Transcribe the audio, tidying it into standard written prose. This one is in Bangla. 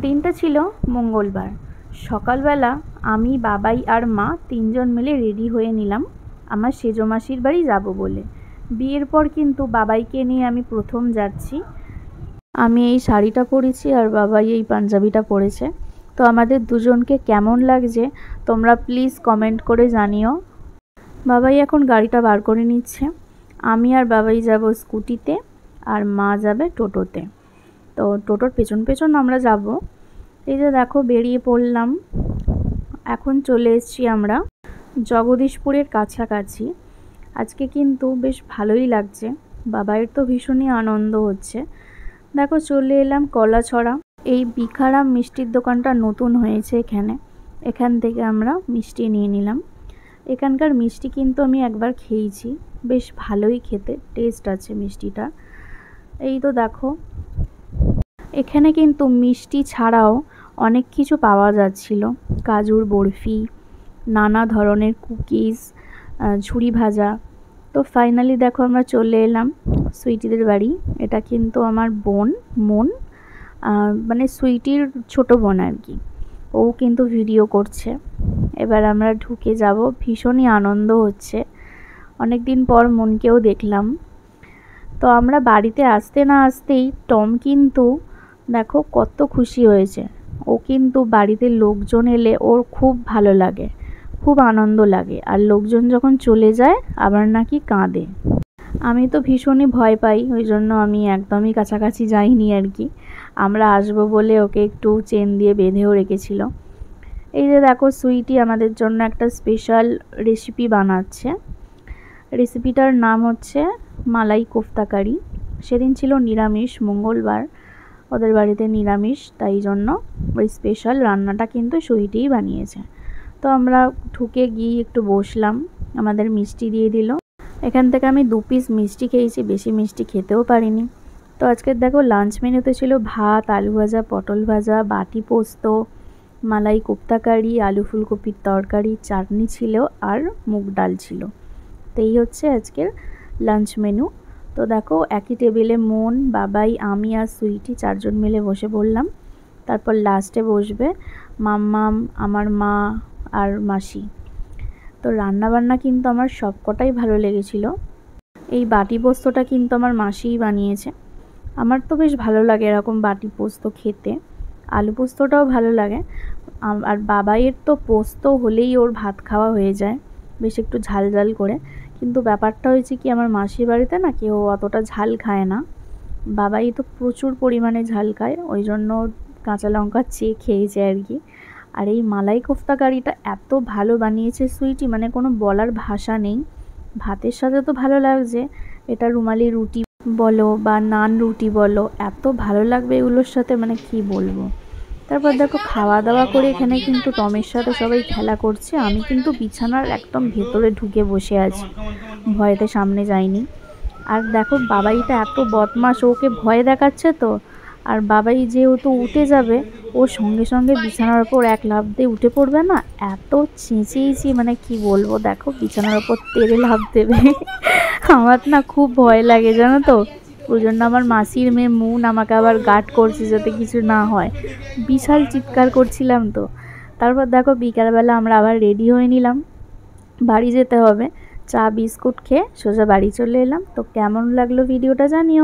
দিনটা ছিল মঙ্গলবার। সকালবেলা আমি, বাবাই আর মা তিনজন মিলে রেডি হয়ে নিলাম আমার সেজো মাসির বাড়ি যাব বলে। বিয়ের পর কিন্তু বাবাইকে নিয়ে আমি প্রথম যাচ্ছি। আমি এই শাড়িটা পরেছি আর বাবাই এই পাঞ্জাবিটা পরেছে। তো আমাদের দুজনকে কেমন লাগছে তোমরা প্লিজ কমেন্ট করে জানিও। বাবাই এখন গাড়িটা বার করে নিচ্ছে। আমি আর বাবাই যাব স্কুটিতে আর মা যাবে টোটোতে। তো টোটোর পেছন পেছন আমরা যাব। এই যে দেখো বেরিয়ে পড়লাম। এখন চলে এসেছি আমরা জগদীশপুরের কাছাকাছি। আজকে কিন্তু বেশ ভালোই লাগছে, বাবাইয়ের তো ভীষণই আনন্দ হচ্ছে। দেখো চলে এলাম কলাছড়া। এই বিখারাম মিষ্টির দোকানটা নতুন হয়েছে এখান থেকে আমরা মিষ্টি নিয়ে নিলাম। এখানকার মিষ্টি কিন্তু আমি একবার খেয়েছি, বেশ ভালোই খেতে টেস্ট আছে মিষ্টিটা। এই তো দেখো এখানে কিন্তু মিষ্টি ছাড়াও অনেক কিছু পাওয়া যাচ্ছিল, কাজুর বরফি, নানা ধরনের কুকিজ, ঝুড়ি ভাজা। তো ফাইনালি দেখো আমরা চলে এলাম সুইটিদের বাড়ি। এটা কিন্তু আমার বোন মন, মানে সুইটির ছোট বোন আর কি। ও কিন্তু ভিডিও করছে। এবার আমরা ঢুকে যাব, ভীষণই আনন্দ হচ্ছে। অনেক দিন পর মনকেও দেখলাম। তো আমরা বাড়িতে আসতে না আসতেই টম কিন্তু দেখো কত খুশি হয়েছে। ও কিন্তু বাড়িতে লোকজন এলে ওর খুব ভালো লাগে, খুব আনন্দ লাগে। আর লোকজন যখন চলে যায় আবার নাকি কাঁদে। আমি তো ভীষণই ভয় পাই, ওই জন্য আমি একদমই কাছাকাছি যাইনি আর কি। আমরা আসবো বলে ওকে একটু চেন দিয়ে বেঁধেও রেখেছিল। এই যে দেখো সুইটি আমাদের জন্য একটা স্পেশাল রেসিপি বানাচ্ছে। রেসিপিটার নাম হচ্ছে মালাই কোফতা কারি। সেদিন ছিল নিরামিষ, মঙ্গলবার, ওদের বাড়িতে নিরামিষ, তাই জন্য ওই স্পেশাল রান্নাটা কিন্তু সুইটিই বানিয়েছে। তো আমরা ঢুকে গিয়ে একটু বসলাম, আমাদের মিষ্টি দিয়ে দিল। এখান থেকে আমি 2 পিস মিষ্টি খেয়েছি, বেশি মিষ্টি খেতেও পারিনি। তো আজকের দেখো লাঞ্চ মেনুতে ছিল ভাত, আলু ভাজা, পটল ভাজা, বাটি পোস্ত, মালাই কোফতা কারি, আলু ফুলকপির তরকারি, চাটনি ছিল আর মুগ ডাল ছিল। তো এই হচ্ছে আজকের লাঞ্চ মেনু। তো দেখো একই টেবিলে মন, বাবাই, আমি আর সুইটি 4 জন মিলে বসে পড়লাম। তারপর লাস্টে বসবে মাম্মাম, আমার মা আর মাসি। তো রান্নাবান্না কিন্তু আমার সবকটাই ভালো লেগেছিল। এই বাটি পোস্তটা কিন্তু আমার মাসিই বানিয়েছে। আমার তো বেশ ভালো লাগে এরকম বাটি পোস্ত খেতে। আলু পোস্তটাও ভালো লাগে। আর বাবাইয়ের তো পোস্ত হলেই ওর ভাত খাওয়া হয়ে যায়, বেশ একটু ঝাল ঝাল করে। কিন্তু ব্যাপারটা হয়েছে কি, আমার মাসির বাড়িতে না কেউ অতটা ঝাল খায় না। বাবাই তো প্রচুর পরিমাণে ঝাল খায়, ওই জন্য কাঁচা লঙ্কা চেয়ে খেয়েছে আর কি। আর এই মালাই কোফতা কারিটা এত ভালো বানিয়েছে সুইটি, মানে কোনো বলার ভাষা নেই। ভাতের সাথে তো ভালো লাগছে, এটা রুমালি রুটি বলো বা নান রুটি বলো, এত ভালো লাগবে এগুলোর সাথে, মানে কি বলবো। তারপর দেখো খাওয়া দাওয়া করে এখানে কিন্তু টমের সাথে সবাই খেলা করছে। আমি কিন্তু বিছানার একদম ভেতরে ঢুকে বসে আছি, ভয়েতে সামনে যাইনি। আর দেখো বাবাইটা এত বদমাশ, ওকে ভয় দেখাচ্ছে তো। আর বাবাই যেহেতু উঠে যাবে, ও সঙ্গে সঙ্গে বিছানার ওপর এক লাফ দিয়ে উঠে পড়বে না, এত চেঁচিয়েছি মানে কি বলবো। দেখো বিছানার ওপর তেড়ে লাফ দেবে। আমার না খুব ভয় লাগে জানো তো। ওই জন্য আমার মাসির মেয়ে মুন আমাকে আবার গার্ড করছে যাতে কিছু না হয়। বিশাল চিৎকার করছিলাম তো। তারপর দেখো বিকালবেলা আমরা আবার রেডি হয়ে নিলাম, বাড়ি যেতে হবে। চা বিস্কুট খেয়ে সোজা বাড়ি চলে এলাম। তো কেমন লাগলো ভিডিওটা জানিও।